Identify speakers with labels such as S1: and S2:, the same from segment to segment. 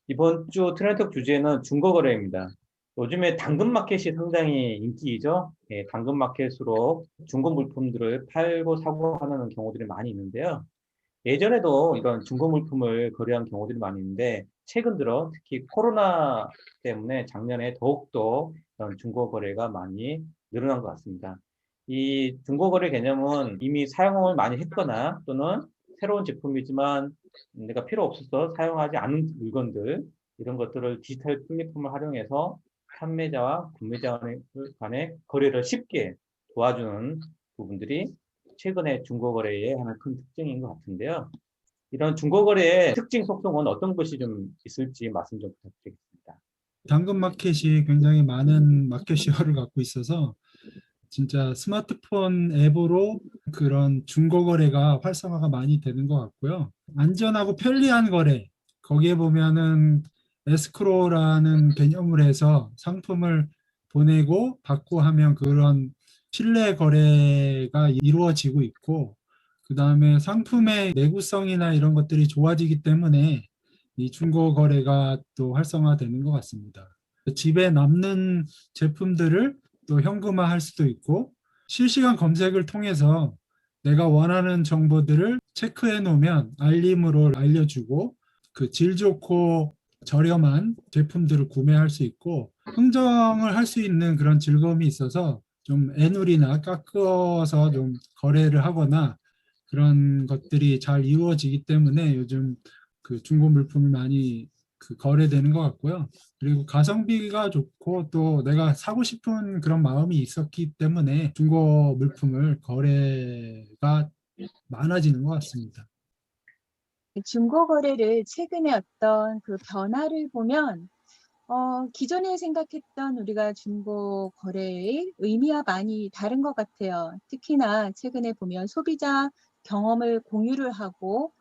S1: 이번 주 트렌드 주제는 중고거래입니다. 요즘에 당근마켓이 상당히 인기이죠. 예, 당근마켓으로 중고 물품들을 팔고 사고 하는 경우들이 많이 있는데요. 예전에도 이런 중고 물품을 거래한 경우들이 많이 있는데, 최근 들어 특히 코로나 때문에 작년에 더욱더 이런 중고 거래가 많이 늘어난 것 같습니다. 이 중고 거래 개념은 이미 사용을 많이 했거나 또는 새로운 제품이지만 내가 필요 없어서 사용하지 않은 물건들, 이런 것들을 디지털 플랫폼을 활용해서 판매자와 구매자 간의 거래를 쉽게 도와주는 부분들이 최근에 중고거래의 하나 큰 특징인 것 같은데요. 이런 중고거래의 특징 속성은 어떤 것이 좀 있을지 말씀 좀 부탁드리겠습니다.
S2: 당근마켓이 굉장히 많은 마켓 쉐어를 갖고 있어서 진짜 스마트폰 앱으로 그런 중고 거래가 활성화가 많이 되는 것 같고요. 안전하고 편리한 거래, 거기에 보면은 에스크로라는 개념을 해서 상품을 보내고 받고 하면 그런 신뢰 거래가 이루어지고 있고, 그 다음에 상품의 내구성이나 이런 것들이 좋아지기 때문에 이 중고 거래가 또 활성화되는 것 같습니다. 집에 남는 제품들을 또 현금화할 수도 있고, 실시간 검색을 통해서 내가 원하는 정보들을 체크해 놓으면 알림으로 알려주고, 그 질 좋고 저렴한 제품들을 구매할 수 있고 흥정을 할 수 있는 그런 즐거움이 있어서 좀 애누리나 깎아서 좀 거래를 하거나 그런 것들이 잘 이루어지기 때문에 요즘 그 중고 물품이 많이 그 거래되는 것 같고요. 그리고 가성비가 좋고 또 내가 사고 싶은 그런 마음이 있었기 때문에 중고 물품을 거래가 많아지는 것 같습니다.
S3: 중고 거래를 최근에 어떤 그 변화를 보면 기존에 생각했던 우리가 중고 거래의 의미와 많이 다른 것 같아요. 특히나 최근에 보면 소비자 경험을 공유를 하고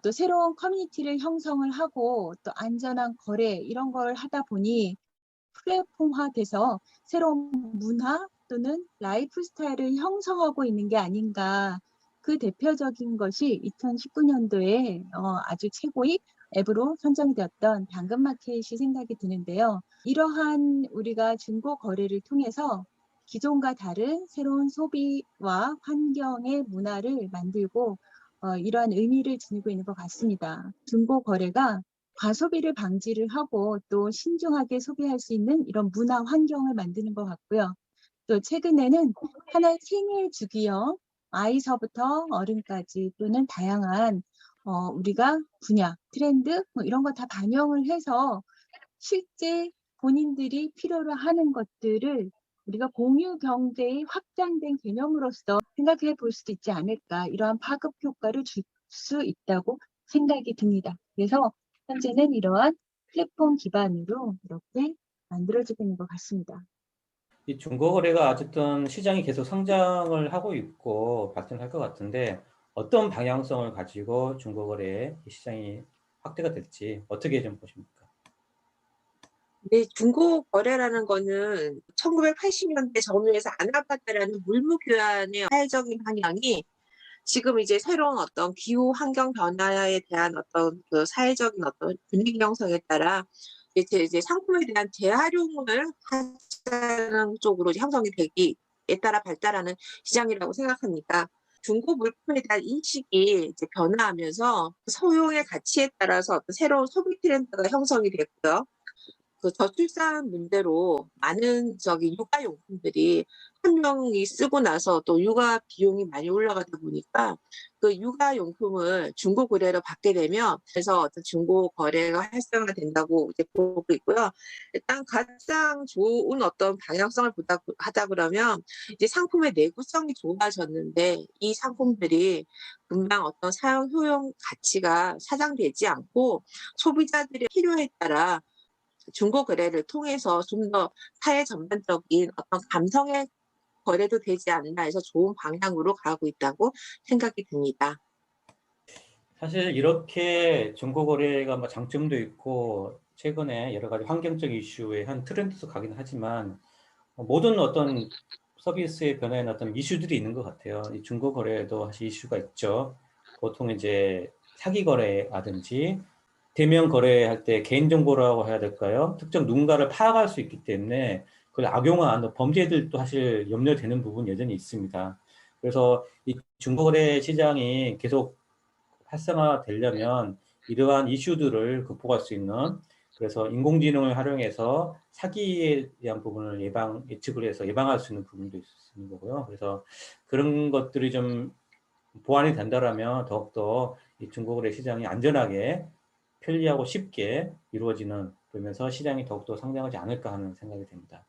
S3: 또 새로운 커뮤니티를 형성을 하고 또 안전한 거래 이런 걸 하다 보니 플랫폼화돼서 새로운 문화 또는 라이프 스타일을 형성하고 있는 게 아닌가. 그 대표적인 것이 2019년도에 아주 최고의 앱으로 선정이 되었던 당근마켓이 생각이 드는데요. 이러한 우리가 중고 거래를 통해서 기존과 다른 새로운 소비와 환경의 문화를 만들고 이러한 의미를 지니고 있는 것 같습니다. 중고 거래가 과소비를 방지를 하고 또 신중하게 소비할 수 있는 이런 문화 환경을 만드는 것 같고요. 또 최근에는 하나의 생일 주기형 아이서부터 어른까지 또는 다양한 우리가 분야, 트렌드 뭐 이런 거 다 반영을 해서 실제 본인들이 필요로 하는 것들을 우리가 공유 경제의 확장된 개념으로서 생각해 볼 수도 있지 않을까. 이러한 파급 효과를 줄 수 있다고 생각이 듭니다. 그래서 현재는 이러한 플랫폼 기반으로 이렇게 만들어지고 있는 것 같습니다.
S1: 이 중고거래가 어쨌든 시장이 계속 성장을 하고 있고 발전할 것 같은데, 어떤 방향성을 가지고 중고거래 시장이 확대가 될지 어떻게 좀 보십니까?
S4: 근데 중고 거래라는 거는 1980년대 전후에서 아나바다라는 물무 교환의 사회적인 방향이 지금 이제 새로운 어떤 기후 환경 변화에 대한 어떤 그 사회적인 어떤 분위기 형성에 따라 이제 상품에 대한 재활용을 하자는 쪽으로 이제 형성이 되기에 따라 발달하는 시장이라고 생각합니다. 중고 물품에 대한 인식이 이제 변화하면서 소용의 가치에 따라서 어떤 새로운 소비 트렌드가 형성이 됐고요. 그 저출산 문제로 많은 육아용품들이 한 명이 쓰고 나서 또 육아 비용이 많이 올라가다 보니까 그 육아용품을 중고 거래로 받게 되면 그래서 어떤 중고 거래가 활성화된다고 이제 보고 있고요. 일단 가장 좋은 어떤 방향성을 하자 그러면 이제 상품의 내구성이 좋아졌는데 이 상품들이 금방 어떤 사용 효용 가치가 사장되지 않고 소비자들의 필요에 따라 중고 거래를 통해서 좀 더 사회 전반적인 어떤 감성의 거래도 되지 않나 해서 좋은 방향으로 가고 있다고 생각이 듭니다.
S1: 사실 이렇게 중고거래가 뭐 장점도 있고 최근에 여러 가지 환경적 이슈의 한 트렌드도 가긴 하지만, 모든 어떤 서비스의 변화에는 어떤 이슈들이 있는 것 같아요. 이 중고거래에도 사실 이슈가 있죠. 보통 이제 사기 거래라든지 대면 거래할 때 개인정보라고 해야 될까요? 특정 누군가를 파악할 수 있기 때문에 그걸 악용한 범죄들도 사실 염려되는 부분 여전히 있습니다. 그래서 이 중고거래 시장이 계속 활성화되려면 이러한 이슈들을 극복할 수 있는, 그래서 인공지능을 활용해서 사기에 대한 부분을 예측을 해서 예방할 수 있는 부분도 있는 거고요. 그래서 그런 것들이 좀 보완이 된다라면 더욱더 이 중고거래 시장이 안전하게 편리하고 쉽게 이루어지는, 그러면서 시장이 더욱더 성장하지 않을까 하는 생각이 듭니다.